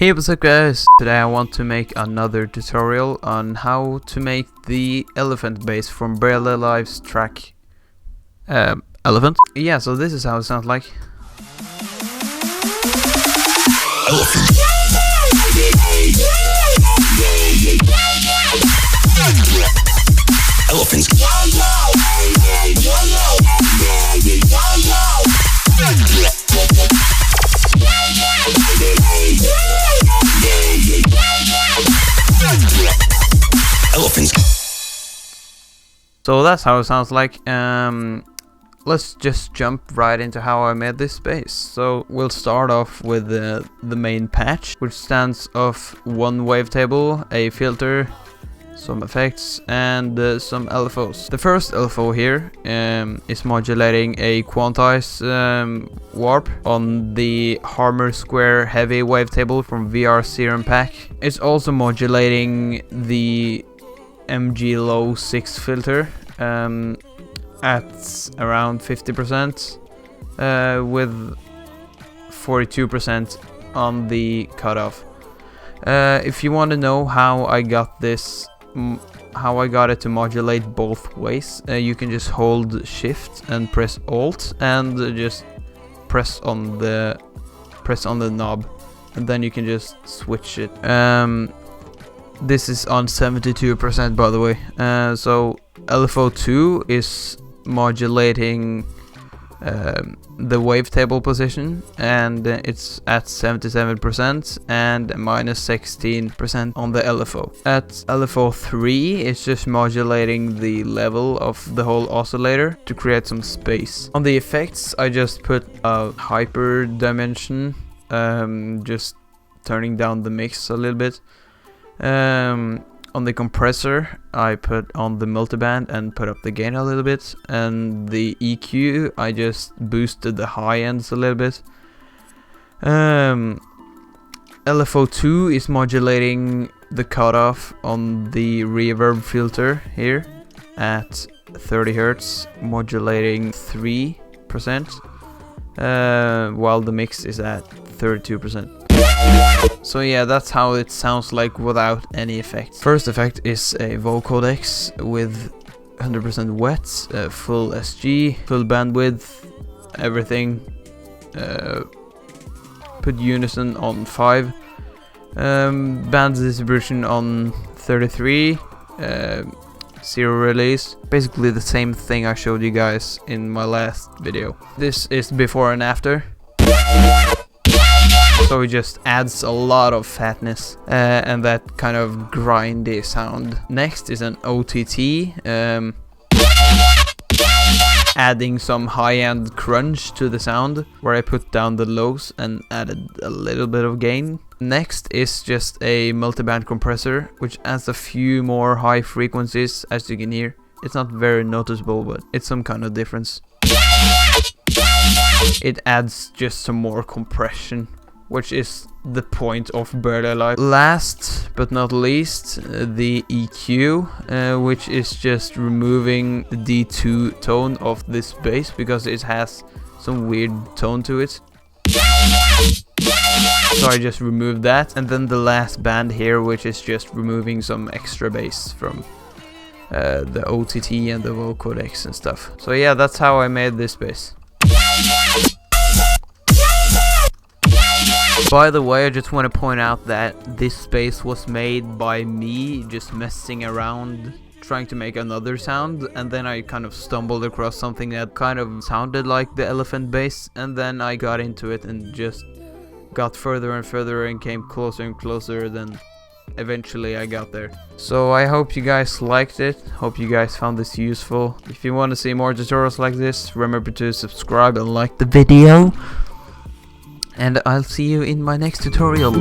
Hey, what's up guys? Today I want to make another tutorial on how to make the elephant base from Barely Alive's track Elephant. Yeah, so this is how it sounds like. Elephant. Elephants. So that's how it sounds like. Let's just jump right into how I made this base. So we'll start off with the main patch, which stands of one wavetable, a filter, some effects, and some LFOs. The first LFO here is modulating a quantize warp on the Harmer Square heavy wavetable from VR Serum pack. It's also modulating the MG Low 6 filter at around 50% with 42% on the cutoff. If you want to know how I got this, how I got it to modulate both ways, you can just hold shift and press alt and just press on the knob, and then you can just switch it. This is on 72% by the way. So LFO2 is modulating the wavetable position, and it's at 77% and minus 16% on the LFO. At LFO3 it's just modulating the level of the whole oscillator to create some space. On the effects I just put a hyper dimension, just turning down the mix a little bit. On the compressor I put on the multiband and put up the gain a little bit, and the EQ I just boosted the high ends a little bit. LFO2 is modulating the cutoff on the reverb filter here at 30 Hz, modulating 3%, while the mix is at 32%. So yeah, that's how it sounds like without any effects. First effect is a vocodex with 100% wet, full SG, full bandwidth, everything. Put unison on 5, band distribution on 33, zero release. Basically the same thing I showed you guys in my last video. This is before and after. So it just adds a lot of fatness and that kind of grindy sound. Next is an OTT, adding some high-end crunch to the sound, where I put down the lows and added a little bit of gain. Next is just a multiband compressor, which adds a few more high frequencies, as you can hear. It's not very noticeable, but it's some kind of difference. It adds just some more compression, which is the point of Barely Alive. Last but not least, the EQ, which is just removing the D2 tone of this bass because it has some weird tone to it. So I just removed that, and then the last band here, which is just removing some extra bass from the OTT and the vocodex and stuff. So yeah, that's how I made this bass. By the way, I just want to point out that this bass was made by me just messing around trying to make another sound, and then I kind of stumbled across something that kind of sounded like the elephant bass, and then I got into it and just got further and further and came closer and closer, then eventually I got there. So I hope you guys liked it, hope you guys found this useful. If you want to see more tutorials like this, remember to subscribe and like the video. And I'll see you in my next tutorial.